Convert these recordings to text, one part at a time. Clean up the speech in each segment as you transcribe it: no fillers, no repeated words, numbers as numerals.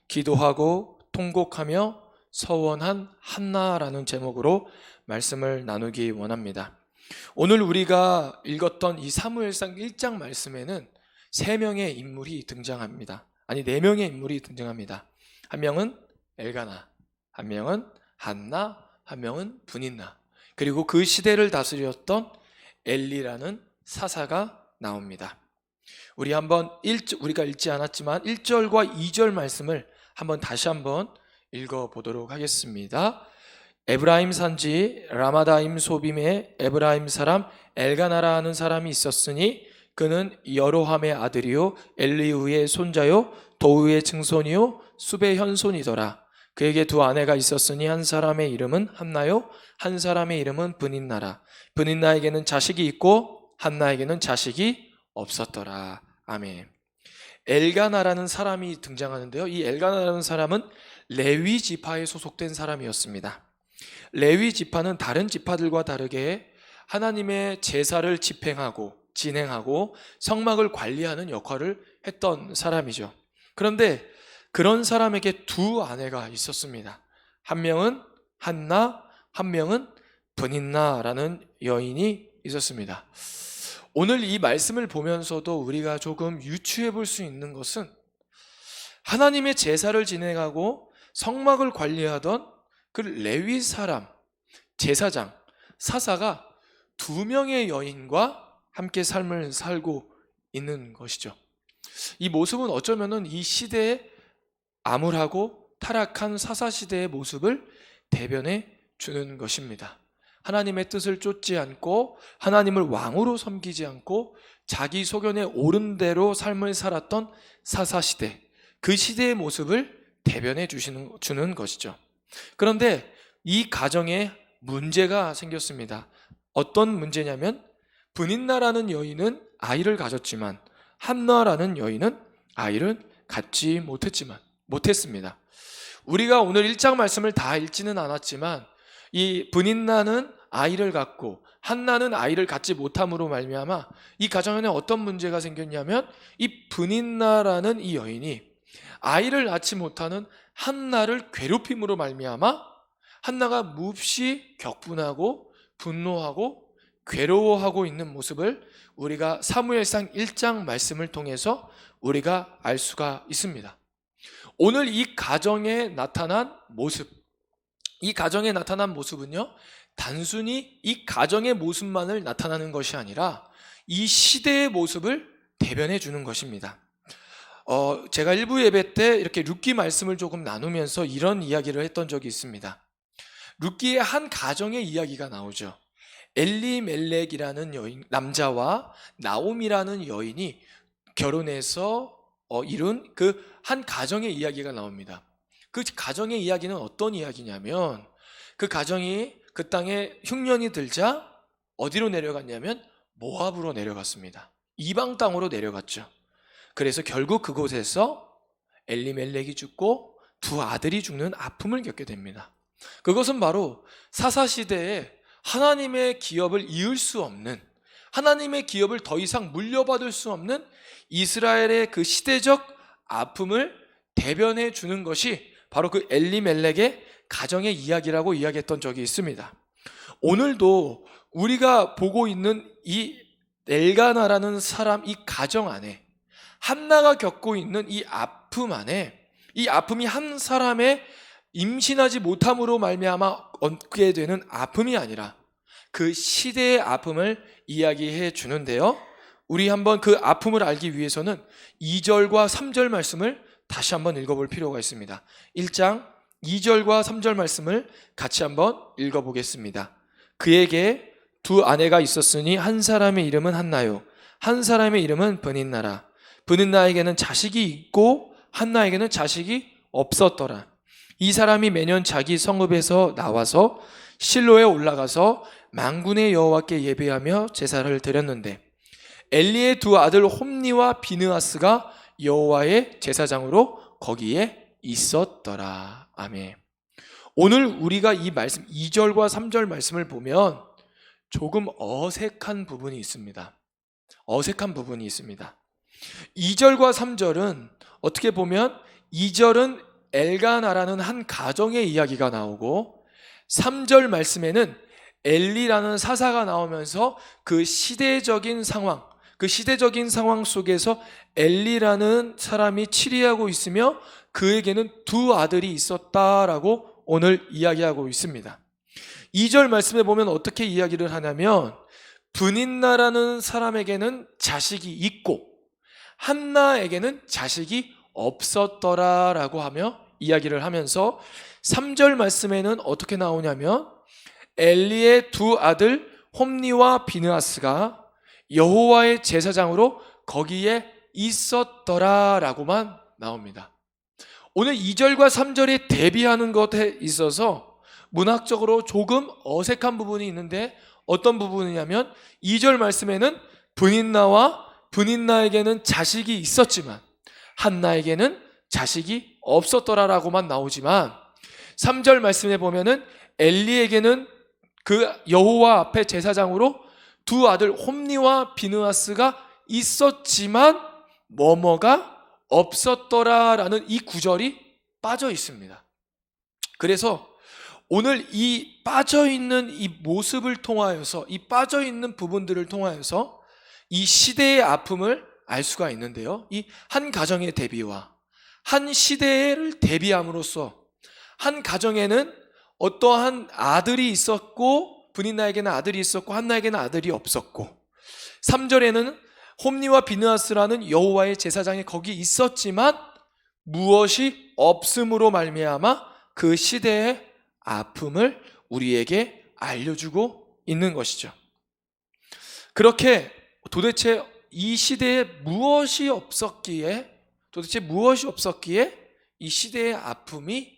기도하고 통곡하며 서원한 한나라는 제목으로 말씀을 나누기 원합니다. 오늘 우리가 읽었던 이 사무엘상 1장 말씀에는 3명의 인물이 등장합니다. 아니 4명의 인물이 등장합니다. 한 명은 엘가나, 한 명은 한나, 한 명은 브닌나, 그리고 그 시대를 다스렸던 엘리라는 사사가 나옵니다. 우리가 읽지 않았지만 1절과 2절 말씀을 다시 한번 읽어보도록 하겠습니다. 에브라임 산지 라마다임 소빔에 에브라임 사람 엘가나라 하는 사람이 있었으니 그는 여로함의 아들이요 엘리후의 손자요 도우의 증손이요 숲의 현손이더라. 그에게 2 아내가 있었으니 한 사람의 이름은 한나요 한 사람의 이름은 브닌나라. 브닌나에게는 자식이 있고 한나에게는 자식이 없었더라. 아멘. 엘가나라는 사람이 등장하는데요, 이 엘가나라는 사람은 레위 지파에 소속된 사람이었습니다. 레위 지파는 다른 지파들과 다르게 하나님의 제사를 진행하고 성막을 관리하는 역할을 했던 사람이죠. 그런데 그런 사람에게 2 아내가 있었습니다. 한 명은 한나, 한 명은 브닌나라는 여인이 있었습니다. 오늘 이 말씀을 보면서도 우리가 조금 유추해 볼 수 있는 것은 하나님의 제사를 진행하고 성막을 관리하던 그 레위 사람, 제사장, 사사가 2명의 여인과 함께 삶을 살고 있는 것이죠. 이 모습은 어쩌면은 이 시대의 암울하고 타락한 사사시대의 모습을 대변해 주는 것입니다. 하나님의 뜻을 쫓지 않고 하나님을 왕으로 섬기지 않고 자기 소견에 옳은 대로 삶을 살았던 사사시대, 그 시대의 모습을 대변해 주는 것이죠. 그런데 이 가정에 문제가 생겼습니다. 어떤 문제냐면 브닌나라는 여인은 아이를 가졌지만 한나라는 여인은 아이를 갖지 못했습니다. 우리가 오늘 1장 말씀을 다 읽지는 않았지만 이 브닌나는 아이를 갖고 한나는 아이를 갖지 못함으로 말미암아 이 가정에는 어떤 문제가 생겼냐면 이 브닌나라는 이 여인이 아이를 낳지 못하는 한나를 괴롭힘으로 말미암아 한나가 몹시 격분하고 분노하고 괴로워하고 있는 모습을 우리가 사무엘상 1장 말씀을 통해서 우리가 알 수가 있습니다. 오늘 이 가정에 나타난 모습은요, 단순히 이 가정의 모습만을 나타나는 것이 아니라 이 시대의 모습을 대변해 주는 것입니다. 제가 일부 예배 때 이렇게 룻기 말씀을 조금 나누면서 이런 이야기를 했던 적이 있습니다. 룻기의 한 가정의 이야기가 나오죠. 엘리멜렉이라는 남자와 나옴이라는 여인이 결혼해서 이룬 그 한 가정의 이야기가 나옵니다. 그 가정의 이야기는 어떤 이야기냐면 그 가정이 그 땅에 흉년이 들자 어디로 내려갔냐면 모압으로 내려갔습니다. 이방 땅으로 내려갔죠. 그래서 결국 그곳에서 엘리멜렉이 죽고 2 아들이 죽는 아픔을 겪게 됩니다. 그것은 바로 사사시대에 하나님의 기업을 이을 수 없는, 하나님의 기업을 더 이상 물려받을 수 없는 이스라엘의 그 시대적 아픔을 대변해 주는 것이 바로 그 엘리멜렉의 가정의 이야기라고 이야기했던 적이 있습니다. 오늘도 우리가 보고 있는 이 엘가나라는 사람, 이 가정 안에 한나가 겪고 있는 이 아픔 안에, 이 아픔이 한 사람의 임신하지 못함으로 말미암아 얻게 되는 아픔이 아니라 그 시대의 아픔을 이야기해 주는데요, 우리 한번 그 아픔을 알기 위해서는 2절과 3절 말씀을 다시 한번 읽어볼 필요가 있습니다. 1장 2절과 3절 말씀을 같이 한번 읽어보겠습니다. 그에게 2 아내가 있었으니 한 사람의 이름은 한나요 한 사람의 이름은 브닌나라. 브닌나에게는 자식이 있고 한나에게는 자식이 없었더라. 이 사람이 매년 자기 성읍에서 나와서 실로에 올라가서 만군의 여호와께 예배하며 제사를 드렸는데 엘리의 2 아들 홈니와 비느하스가 여호와의 제사장으로 거기에 있었더라. 아멘. 오늘 우리가 이 말씀 2절과 3절 말씀을 보면 조금 어색한 부분이 있습니다. 2절과 3절은 어떻게 보면 2절은 엘가나라는 한 가정의 이야기가 나오고 3절 말씀에는 엘리라는 사사가 나오면서 그 시대적인 상황 속에서 엘리라는 사람이 치리하고 있으며 그에게는 두 아들이 있었다라고 오늘 이야기하고 있습니다. 2절 말씀에 보면 어떻게 이야기를 하냐면 브닌나라는 사람에게는 자식이 있고 한나에게는 자식이 없었더라라고 하며 이야기를 하면서 3절 말씀에는 어떻게 나오냐면 엘리의 두 아들 홈니와 비느하스가 여호와의 제사장으로 거기에 있었더라라고만 나옵니다. 오늘 2절과 3절에 대비하는 것에 있어서 문학적으로 조금 어색한 부분이 있는데 어떤 부분이냐면 2절 말씀에는 브닌나에게는 자식이 있었지만 한나에게는 자식이 없었더라라고만 나오지만 3절 말씀에 보면은 엘리에게는 그 여호와 앞에 제사장으로 두 아들 홈니와 비느하스가 있었지만 뭐뭐가 없었더라라는 이 구절이 빠져 있습니다. 그래서 오늘 이 빠져있는 이 모습을 통하여서 이 빠져있는 부분들을 통하여서 이 시대의 아픔을 알 수가 있는데요. 이 한 가정의 대비와 한 시대를 대비함으로써 한 가정에는 어떠한 아들이 있었고 브닌나에게는 아들이 있었고 한나에게는 아들이 없었고 3절에는 홈니와 비느하스라는 여호와의 제사장이 거기 있었지만 무엇이 없음으로 말미암아 그 시대의 아픔을 우리에게 알려주고 있는 것이죠. 그렇게 도대체 이 시대에 무엇이 없었기에 이 시대의 아픔이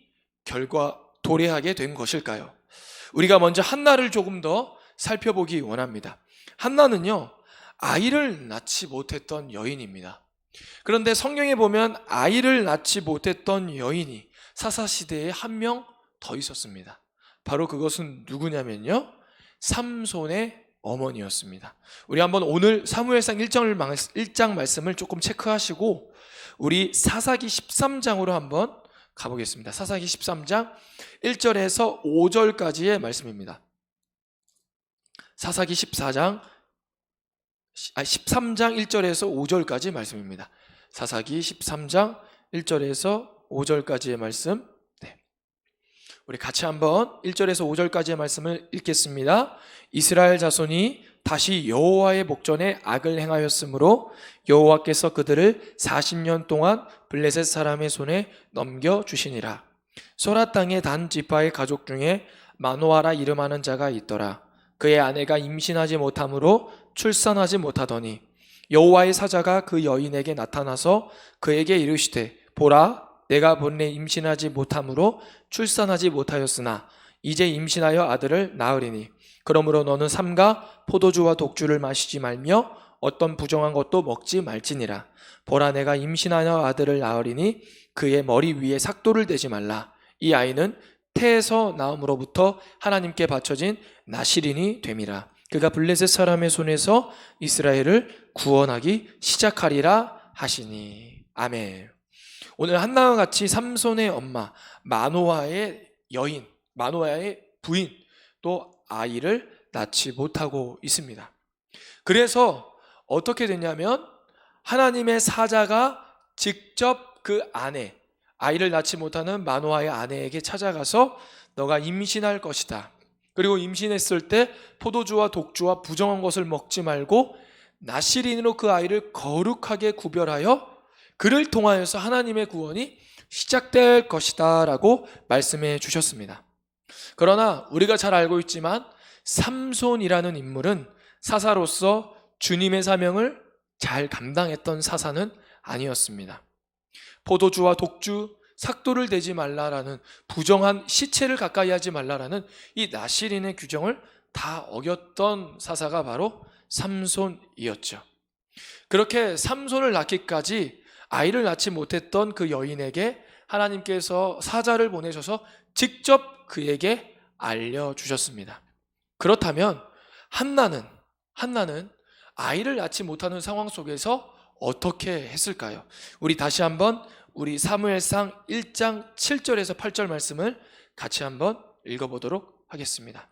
도래하게 된 것일까요? 우리가 먼저 한나를 조금 더 살펴보기 원합니다. 한나는요, 아이를 낳지 못했던 여인입니다. 그런데 성경에 보면 아이를 낳지 못했던 여인이 사사시대에 한 명 더 있었습니다. 바로 그것은 누구냐면요, 삼손의 어머니였습니다. 우리 한번 오늘 사무엘상 1장 말씀을 조금 체크하시고 우리 사사기 13장으로 한번 가보겠습니다. 사사기 13장 1절에서 5절까지의 말씀입니다. 사사기 13장 1절에서 5절까지 말씀입니다. 사사기 13장 1절에서 5절까지의 말씀. 네. 우리 같이 한번 1절에서 5절까지의 말씀을 읽겠습니다. 이스라엘 자손이 다시 여호와의 목전에 악을 행하였으므로 여호와께서 그들을 40년 동안 블레셋 사람의 손에 넘겨주시니라. 소라 땅의 단 지파의 가족 중에 마노아라 이름하는 자가 있더라. 그의 아내가 임신하지 못함으로 출산하지 못하더니 여호와의 사자가 그 여인에게 나타나서 그에게 이르시되 보라, 내가 본래 임신하지 못함으로 출산하지 못하였으나 이제 임신하여 아들을 낳으리니 그러므로 너는 삼가 포도주와 독주를 마시지 말며 어떤 부정한 것도 먹지 말지니라. 보라, 내가 임신하여 아들을 낳으리니 그의 머리 위에 삭도를 대지 말라. 이 아이는 태에서 나음으로부터 하나님께 바쳐진 나실인이 됨이라. 그가 블레셋 사람의 손에서 이스라엘을 구원하기 시작하리라 하시니. 아멘. 오늘 한나와 같이 삼손의 엄마 마노아의 부인 또 아이를 낳지 못하고 있습니다. 그래서 어떻게 됐냐면 하나님의 사자가 직접 그 아이를 낳지 못하는 마노아의 아내에게 찾아가서 너가 임신할 것이다. 그리고 임신했을 때 포도주와 독주와 부정한 것을 먹지 말고 나실인으로 그 아이를 거룩하게 구별하여 그를 통하여서 하나님의 구원이 시작될 것이다 라고 말씀해 주셨습니다. 그러나 우리가 잘 알고 있지만 삼손이라는 인물은 사사로서 주님의 사명을 잘 감당했던 사사는 아니었습니다. 포도주와 독주, 삭도를 대지 말라라는 부정한 시체를 가까이 하지 말라라는 이 나실인의 규정을 다 어겼던 사사가 바로 삼손이었죠. 그렇게 삼손을 낳기까지 아이를 낳지 못했던 그 여인에게 하나님께서 사자를 보내셔서 직접 그에게 알려주셨습니다. 그렇다면 한나는 아이를 낳지 못하는 상황 속에서 어떻게 했을까요? 우리 다시 한번 우리 사무엘상 1장 7절에서 8절 말씀을 같이 한번 읽어보도록 하겠습니다.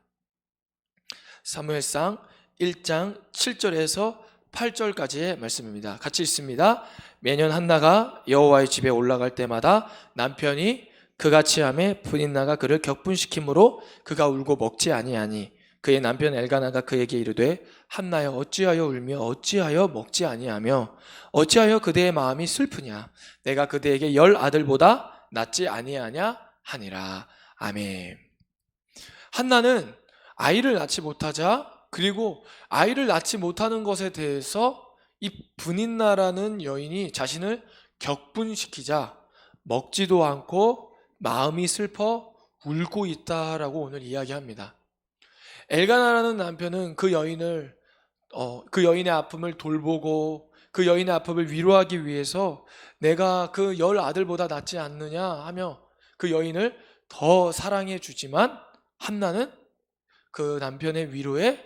사무엘상 1장 7절에서 8절까지의 말씀입니다. 같이 읽습니다. 매년 한나가 여호와의 집에 올라갈 때마다 남편이 그같이 하매 분인나가 그를 격분시키므로 그가 울고 먹지 아니하니 그의 남편 엘가나가 그에게 이르되 한나여 어찌하여 울며 어찌하여 먹지 아니하며 어찌하여 그대의 마음이 슬프냐 내가 그대에게 10 아들보다 낫지 아니하냐 하니라. 아멘. 한나는 아이를 낳지 못하자, 그리고 아이를 낳지 못하는 것에 대해서 이 분인나라는 여인이 자신을 격분시키자 먹지도 않고 마음이 슬퍼 울고 있다라고 오늘 이야기합니다. 엘가나라는 남편은 그 여인의 아픔을 돌보고 그 여인의 아픔을 위로하기 위해서 내가 그 10 아들보다 낫지 않느냐 하며 그 여인을 더 사랑해 주지만 한나는 그 남편의 위로에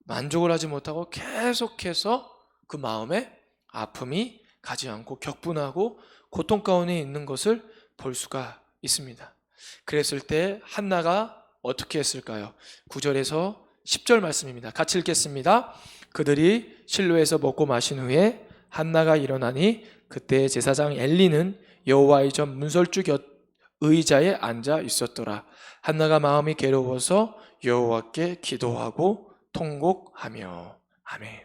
만족을 하지 못하고 계속해서 그 마음에 아픔이 가지 않고 격분하고 고통 가운데 있는 것을 볼 수가 있습니다. 그랬을 때 한나가 어떻게 했을까요? 9절에서 10절 말씀입니다. 같이 읽겠습니다. 그들이 실로에서 먹고 마신 후에 한나가 일어나니 그때 제사장 엘리는 여호와의 전 문설주 곁 의자에 앉아 있었더라. 한나가 마음이 괴로워서 여호와께 기도하고 통곡하며. 아멘.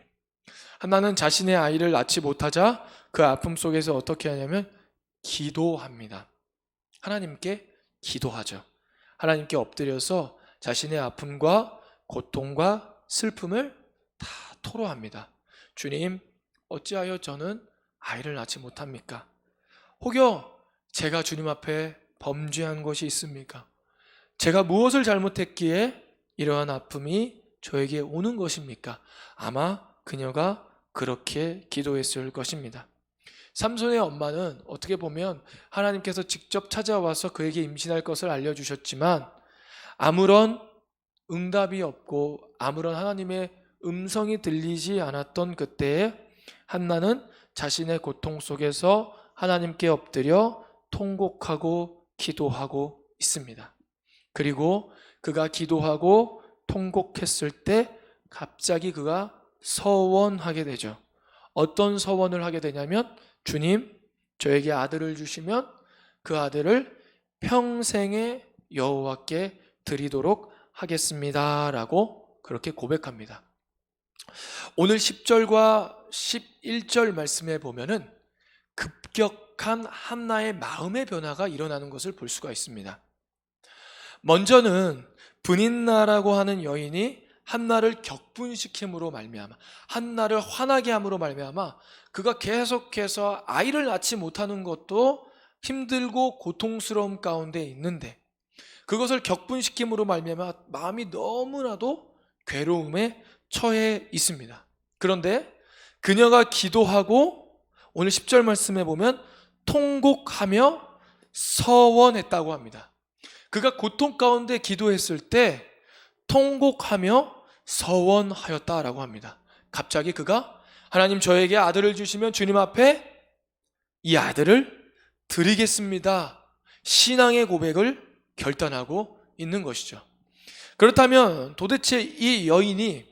한나는 자신의 아이를 낳지 못하자 그 아픔 속에서 어떻게 하냐면 기도합니다. 하나님께 기도하죠. 하나님께 엎드려서 자신의 아픔과 고통과 슬픔을 다 토로합니다. 주님, 어찌하여 저는 아이를 낳지 못합니까? 혹여 제가 주님 앞에 범죄한 것이 있습니까? 제가 무엇을 잘못했기에 이러한 아픔이 저에게 오는 것입니까? 아마 그녀가 그렇게 기도했을 것입니다. 삼손의 엄마는 어떻게 보면 하나님께서 직접 찾아와서 그에게 임신할 것을 알려주셨지만 아무런 응답이 없고 아무런 하나님의 음성이 들리지 않았던 그때에 한나는 자신의 고통 속에서 하나님께 엎드려 통곡하고 기도하고 있습니다. 그리고 그가 기도하고 통곡했을 때 갑자기 그가 서원하게 되죠. 어떤 서원을 하게 되냐면 주님, 저에게 아들을 주시면 그 아들을 평생에 여호와께 드리도록 하겠습니다 라고 그렇게 고백합니다. 오늘 10절과 11절 말씀에 보면은 급격한 한나의 마음의 변화가 일어나는 것을 볼 수가 있습니다. 먼저는 분인나라고 하는 여인이 한나를 격분시킴으로 말미암아, 한나를 화나게 함으로 말미암아 그가 계속해서 아이를 낳지 못하는 것도 힘들고 고통스러움 가운데 있는데 그것을 격분시킴으로 말미암아 마음이 너무나도 괴로움에 처해 있습니다. 그런데 그녀가 기도하고 오늘 10절 말씀에 보면 통곡하며 서원했다고 합니다. 그가 고통 가운데 기도했을 때 통곡하며 서원하였다라고 합니다. 갑자기 그가 하나님 저에게 아들을 주시면 주님 앞에 이 아들을 드리겠습니다. 신앙의 고백을 결단하고 있는 것이죠. 그렇다면 도대체 이 여인이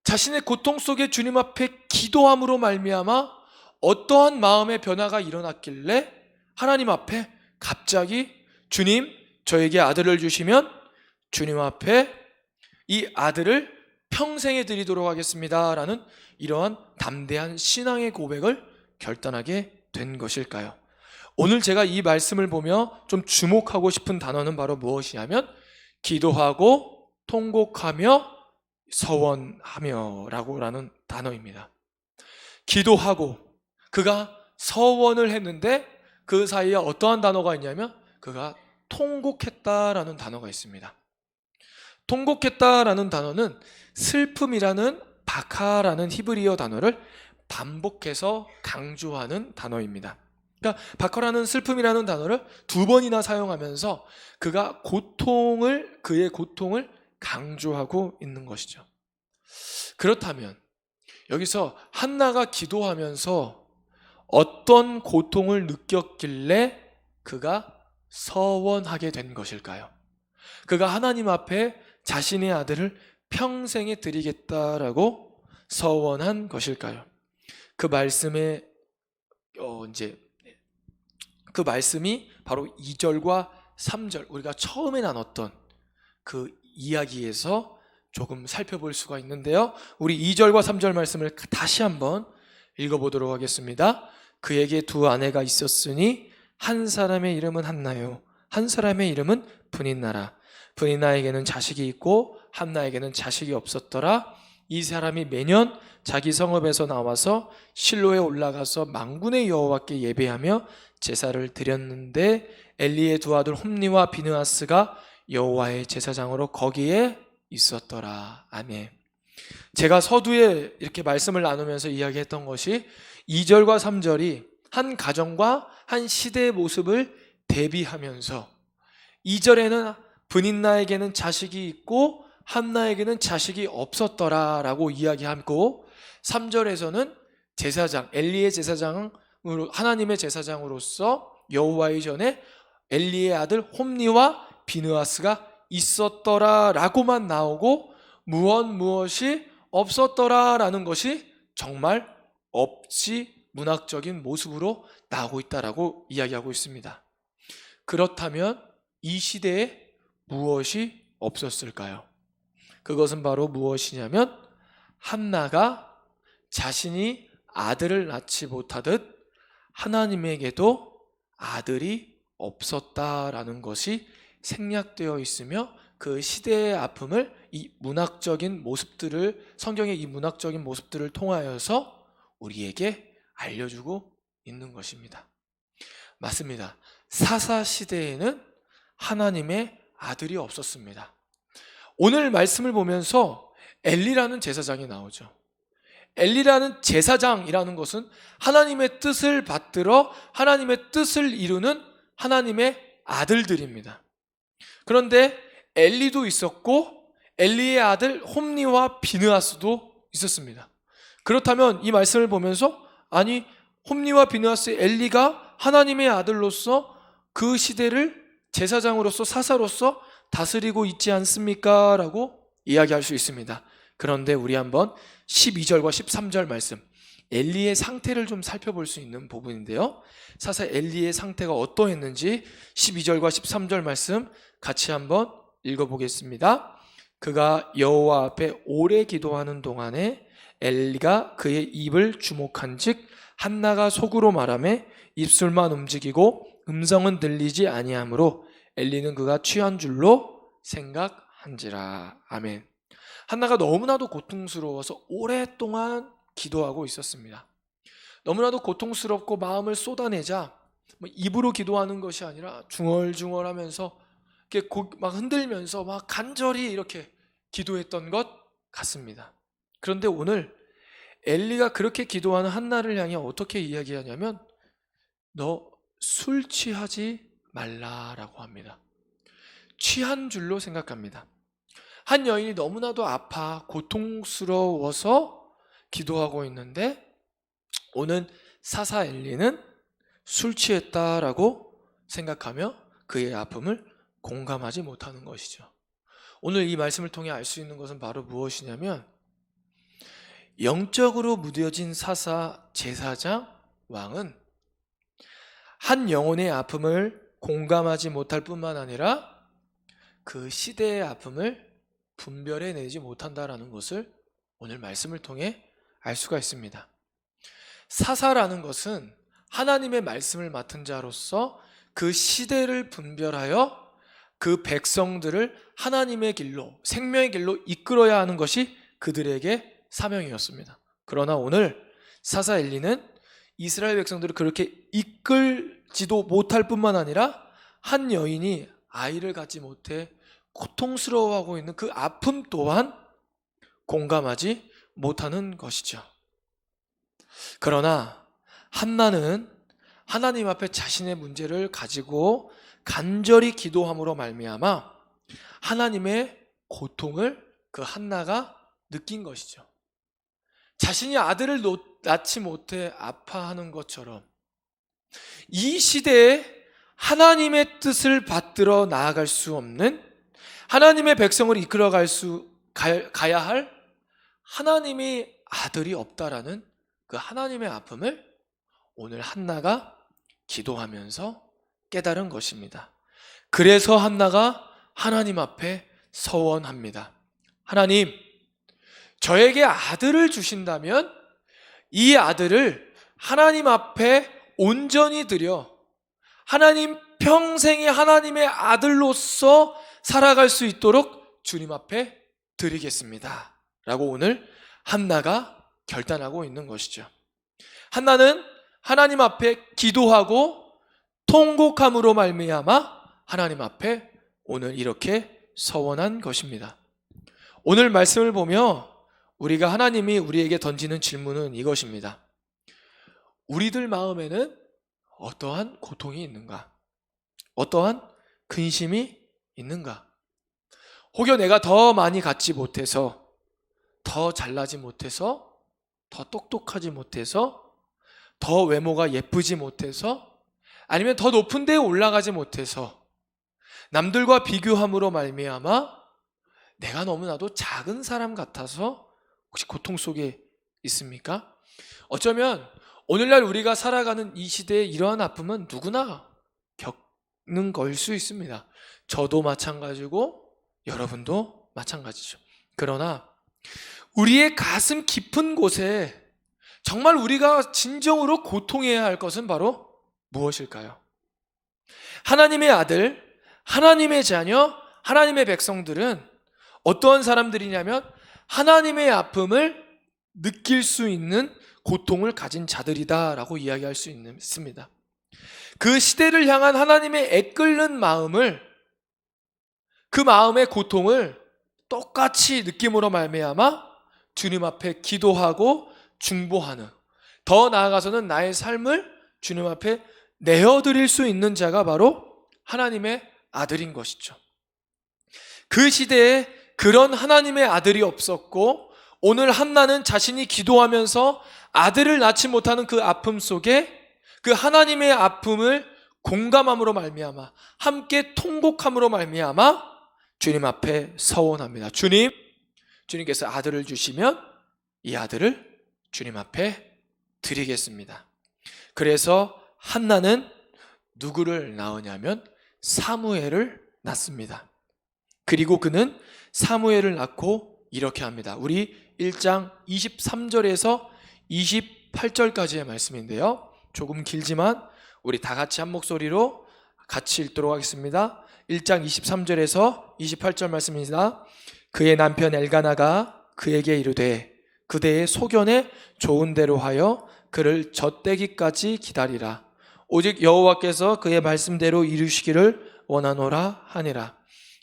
자신의 고통 속에 주님 앞에 기도함으로 말미암아 어떠한 마음의 변화가 일어났길래 하나님 앞에 갑자기 주님 저에게 아들을 주시면 주님 앞에 이 아들을 평생에 드리도록 하겠습니다 라는 이러한 담대한 신앙의 고백을 결단하게 된 것일까요? 오늘 제가 이 말씀을 보며 좀 주목하고 싶은 단어는 바로 무엇이냐면 기도하고 통곡하며 서원하며 라는 단어입니다. 기도하고 그가 서원을 했는데 그 사이에 어떠한 단어가 있냐면 그가 통곡했다라는 단어가 있습니다. 통곡했다라는 단어는 슬픔이라는 바카라는 히브리어 단어를 반복해서 강조하는 단어입니다. 그러니까 바카라는 슬픔이라는 단어를 2번이나 사용하면서 그가 그의 고통을 강조하고 있는 것이죠. 그렇다면 여기서 한나가 기도하면서 어떤 고통을 느꼈길래 그가 서원하게 된 것일까요? 그가 하나님 앞에 자신의 아들을 평생에 드리겠다라고 서원한 것일까요? 그 말씀의 그 말씀이 바로 2절과 3절, 우리가 처음에 나눴던 그 이야기에서 조금 살펴볼 수가 있는데요. 우리 2절과 3절 말씀을 다시 한번 읽어보도록 하겠습니다. 그에게 두 아내가 있었으니 한 사람의 이름은 한나요, 한 사람의 이름은 브닛나라. 브닛나에게는 자식이 있고 한나에게는 자식이 없었더라. 이 사람이 매년 자기 성읍에서 나와서 실로에 올라가서 만군의 여호와께 예배하며 제사를 드렸는데 엘리의 두 아들 홈니와 비느하스가 여호와의 제사장으로 거기에 있었더라. 아멘. 제가 서두에 이렇게 말씀을 나누면서 이야기했던 것이 2절과 3절이 한 가정과 한 시대의 모습을 대비하면서 2절에는 브닛나에게는 자식이 있고 한나에게는 자식이 없었더라 라고 이야기하고 3절에서는 제사장, 엘리의 제사장으로, 하나님의 제사장으로서 여호와의 전에 엘리의 아들 홈니와 비느하스가 있었더라 라고만 나오고 무엇이 없었더라 라는 것이 정말 없이 문학적인 모습으로 나오고 있다라고 이야기하고 있습니다. 그렇다면 이 시대에 무엇이 없었을까요? 그것은 바로 무엇이냐면 한나가 자신이 아들을 낳지 못하듯 하나님에게도 아들이 없었다라는 것이 생략되어 있으며 그 시대의 아픔을 이 문학적인 모습들을, 성경의 이 문학적인 모습들을 통하여서 우리에게 알려주고 있는 것입니다. 맞습니다. 사사 시대에는 하나님의 아들이 없었습니다. 오늘 말씀을 보면서 엘리라는 제사장이 나오죠. 엘리라는 제사장이라는 것은 하나님의 뜻을 받들어 하나님의 뜻을 이루는 하나님의 아들들입니다. 그런데 엘리도 있었고 엘리의 아들 홈니와 비느하스도 있었습니다. 그렇다면 이 말씀을 보면서 아니 홈니와 비느하스, 엘리가 하나님의 아들로서 그 시대를 제사장으로서 사사로서 다스리고 있지 않습니까? 라고 이야기할 수 있습니다. 그런데 우리 한번 12절과 13절 말씀, 엘리의 상태를 좀 살펴볼 수 있는 부분인데요. 사사 엘리의 상태가 어떠했는지 12절과 13절 말씀 같이 한번 읽어보겠습니다. 그가 여호와 앞에 오래 기도하는 동안에 엘리가 그의 입을 주목한즉 한나가 속으로 말하매 입술만 움직이고 음성은 들리지 아니하므로 엘리는 그가 취한 줄로 생각한지라. 아멘. 한나가 너무나도 고통스러워서 오랫동안 기도하고 있었습니다. 너무나도 고통스럽고 마음을 쏟아내자 입으로 기도하는 것이 아니라 중얼중얼하면서 이렇게 막 흔들면서 막 간절히 이렇게 기도했던 것 같습니다. 그런데 오늘 엘리가 그렇게 기도하는 한나를 향해 어떻게 이야기하냐면 너 술 취하지 말라라고 합니다. 취한 줄로 생각합니다. 한 여인이 너무나도 아파 고통스러워서 기도하고 있는데 오늘 사사 엘리는 술 취했다라고 생각하며 그의 아픔을 공감하지 못하는 것이죠. 오늘 이 말씀을 통해 알 수 있는 것은 바로 무엇이냐면 영적으로 무뎌진 사사, 제사장, 왕은 한 영혼의 아픔을 공감하지 못할 뿐만 아니라 그 시대의 아픔을 분별해내지 못한다라는 것을 오늘 말씀을 통해 알 수가 있습니다. 사사라는 것은 하나님의 말씀을 맡은 자로서 그 시대를 분별하여 그 백성들을 하나님의 길로, 생명의 길로 이끌어야 하는 것이 그들에게 사명이었습니다. 그러나 오늘 사사 엘리는 이스라엘 백성들을 그렇게 이끌지도 못할 뿐만 아니라 한 여인이 아이를 갖지 못해 고통스러워하고 있는 그 아픔 또한 공감하지 못하는 것이죠. 그러나 한나는 하나님 앞에 자신의 문제를 가지고 간절히 기도함으로 말미암아 하나님의 고통을 그 한나가 느낀 것이죠. 자신이 아들을 낳지 못해 아파하는 것처럼 이 시대에 하나님의 뜻을 받들어 나아갈 수 없는, 하나님의 백성을 가야 할 하나님의 아들이 없다라는 그 하나님의 아픔을 오늘 한나가 기도하면서 깨달은 것입니다. 그래서 한나가 하나님 앞에 서원합니다. 하나님, 저에게 아들을 주신다면 이 아들을 하나님 앞에 온전히 드려 하나님 평생에 하나님의 아들로서 살아갈 수 있도록 주님 앞에 드리겠습니다 라고 오늘 한나가 결단하고 있는 것이죠. 한나는 하나님 앞에 기도하고 통곡함으로 말미암아 하나님 앞에 오늘 이렇게 서원한 것입니다. 오늘 말씀을 보며 우리가 하나님이 우리에게 던지는 질문은 이것입니다. 우리들 마음에는 어떠한 고통이 있는가? 어떠한 근심이 있는가? 혹여 내가 더 많이 갖지 못해서, 더 잘나지 못해서, 더 똑똑하지 못해서, 더 외모가 예쁘지 못해서, 아니면 더 높은 데에 올라가지 못해서 남들과 비교함으로 말미암아 내가 너무나도 작은 사람 같아서 혹시 고통 속에 있습니까? 어쩌면 오늘날 우리가 살아가는 이 시대의 이러한 아픔은 누구나 겪는 걸 수 있습니다. 저도 마찬가지고 여러분도 마찬가지죠. 그러나 우리의 가슴 깊은 곳에 정말 우리가 진정으로 고통해야 할 것은 바로 무엇일까요? 하나님의 아들, 하나님의 자녀, 하나님의 백성들은 어떠한 사람들이냐면 하나님의 아픔을 느낄 수 있는 고통을 가진 자들이다라고 이야기할 수 있습니다. 그 시대를 향한 하나님의 애끓는 마음을, 그 마음의 고통을 똑같이 느낌으로 말미암아 주님 앞에 기도하고 중보하는, 더 나아가서는 나의 삶을 주님 앞에 내어드릴 수 있는 자가 바로 하나님의 아들인 것이죠. 그 시대에 그런 하나님의 아들이 없었고 오늘 한나는 자신이 기도하면서 아들을 낳지 못하는 그 아픔 속에 그 하나님의 아픔을 공감함으로 말미암아 함께 통곡함으로 말미암아 주님 앞에 서원합니다. 주님께서 아들을 주시면 이 아들을 주님 앞에 드리겠습니다. 그래서 한나는 누구를 낳으냐면 사무엘을 낳습니다. 그리고 그는 사무엘을 낳고 이렇게 합니다. 우리 1장 23절에서 28절까지의 말씀인데요. 조금 길지만 우리 다 같이 한 목소리로 같이 읽도록 하겠습니다. 1장 23절에서 28절 말씀입니다. 그의 남편 엘가나가 그에게 이르되 그대의 소견에 좋은 대로 하여 그를 젖대기까지 기다리라. 오직 여호와께서 그의 말씀대로 이루시기를 원하노라 하니라.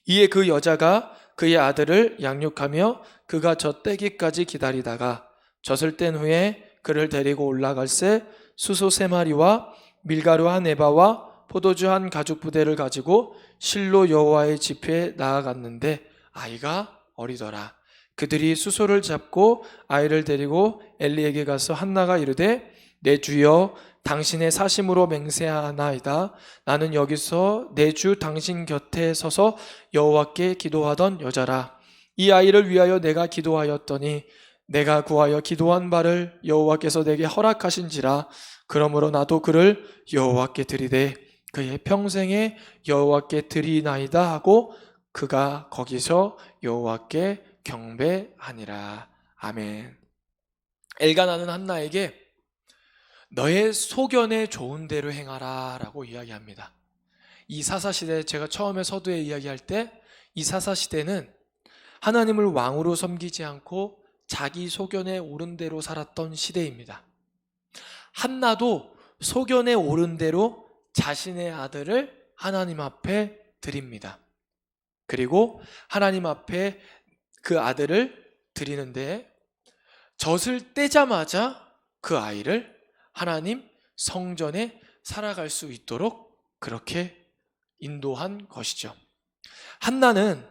이에 그 여자가 그의 아들을 양육하며 그가 젖대기까지 기다리다가 젖을 뗀 후에 그를 데리고 올라갈새 수소 3마리와 밀가루 1에바와 포도주 1가죽부대를 가지고 실로 여호와의 집회에 나아갔는데 아이가 어리더라. 그들이 수소를 잡고 아이를 데리고 엘리에게 가서 한나가 이르되 내 주여 당신의 사심으로 맹세하나이다. 나는 여기서 내 주 당신 곁에 서서 여호와께 기도하던 여자라. 이 아이를 위하여 내가 기도하였더니 내가 구하여 기도한 바를 여호와께서 내게 허락하신지라. 그러므로 나도 그를 여호와께 드리되 그의 평생에 여호와께 드리나이다 하고 그가 거기서 여호와께 경배하니라. 아멘. 엘가나는 한나에게 너의 소견에 좋은 대로 행하라 라고 이야기합니다. 이 사사시대, 제가 처음에 서두에 이야기할 때 이 사사시대는 하나님을 왕으로 섬기지 않고 자기 소견에 옳은 대로 살았던 시대입니다. 한나도 소견에 옳은 대로 자신의 아들을 하나님 앞에 드립니다. 그리고 하나님 앞에 그 아들을 드리는데 젖을 떼자마자 그 아이를 하나님 성전에 살아갈 수 있도록 그렇게 인도한 것이죠. 한나는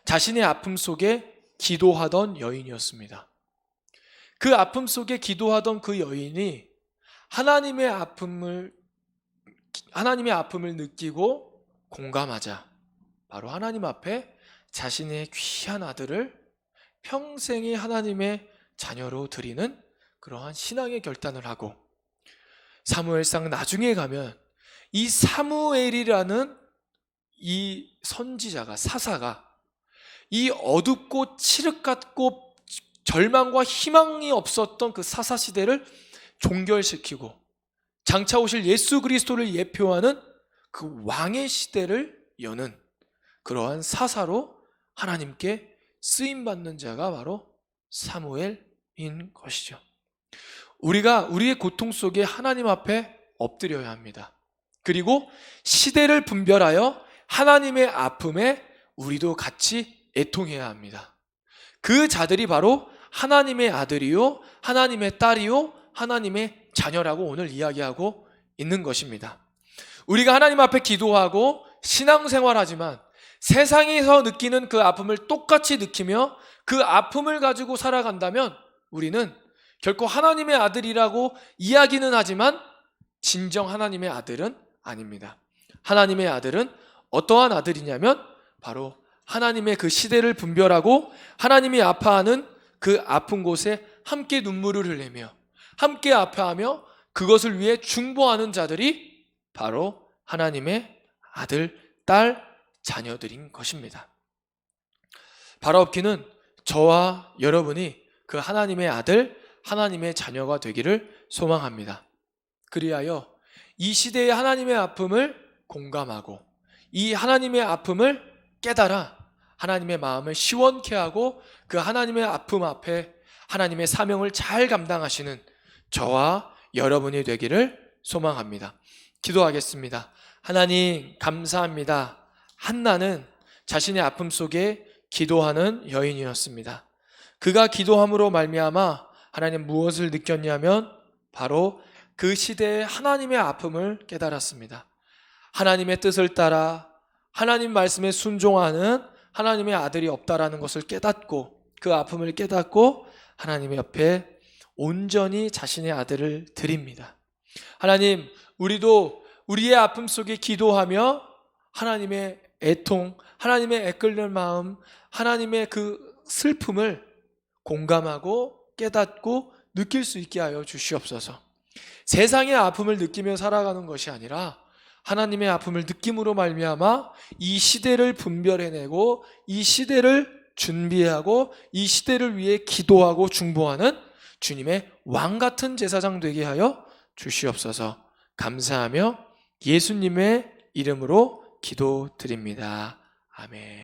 자신의 아픔 속에 기도하던 여인이었습니다. 그 아픔 속에 기도하던 그 여인이 하나님의 아픔을 느끼고 공감하자 바로 하나님 앞에 자신의 귀한 아들을 평생의 하나님의 자녀로 드리는 그러한 신앙의 결단을 하고, 사무엘상 나중에 가면 이 사무엘이라는 이 선지자가, 사사가 이 어둡고 칠흑같고 절망과 희망이 없었던 그 사사 시대를 종결시키고 장차 오실 예수 그리스도를 예표하는 그 왕의 시대를 여는 그러한 사사로 하나님께 쓰임받는 자가 바로 사무엘인 것이죠. 우리가 우리의 고통 속에 하나님 앞에 엎드려야 합니다. 그리고 시대를 분별하여 하나님의 아픔에 우리도 같이 애통해야 합니다. 그 자들이 바로 하나님의 아들이요, 하나님의 딸이요, 하나님의 자녀라고 오늘 이야기하고 있는 것입니다. 우리가 하나님 앞에 기도하고 신앙생활하지만 세상에서 느끼는 그 아픔을 똑같이 느끼며 그 아픔을 가지고 살아간다면 우리는 결코 하나님의 아들이라고 이야기는 하지만 진정 하나님의 아들은 아닙니다. 하나님의 아들은 어떠한 아들이냐면 바로 하나님의 그 시대를 분별하고 하나님이 아파하는 그 아픈 곳에 함께 눈물을 흘리며 함께 아파하며 그것을 위해 중보하는 자들이 바로 하나님의 아들, 딸, 자녀들인 것입니다. 바라옵기는 저와 여러분이 그 하나님의 아들, 하나님의 자녀가 되기를 소망합니다. 그리하여 이 시대의 하나님의 아픔을 공감하고 이 하나님의 아픔을 깨달아 하나님의 마음을 시원케 하고 그 하나님의 아픔 앞에 하나님의 사명을 잘 감당하시는 저와 여러분이 되기를 소망합니다. 기도하겠습니다. 하나님 감사합니다. 한나는 자신의 아픔 속에 기도하는 여인이었습니다. 그가 기도함으로 말미암아 하나님 무엇을 느꼈냐면 바로 그 시대의 하나님의 아픔을 깨달았습니다. 하나님의 뜻을 따라 하나님 말씀에 순종하는 하나님의 아들이 없다라는 것을 깨닫고 그 아픔을 깨닫고 하나님의 옆에 온전히 자신의 아들을 드립니다. 하나님, 우리도 우리의 아픔 속에 기도하며 하나님의 애통, 하나님의 애끓는 마음, 하나님의 그 슬픔을 공감하고 깨닫고 느낄 수 있게 하여 주시옵소서. 세상의 아픔을 느끼며 살아가는 것이 아니라 하나님의 아픔을 느낌으로 말미암아 이 시대를 분별해내고 이 시대를 준비하고 이 시대를 위해 기도하고 중보하는 주님의 왕같은 제사장 되게 하여 주시옵소서. 감사하며 예수님의 이름으로 기도드립니다. 아멘.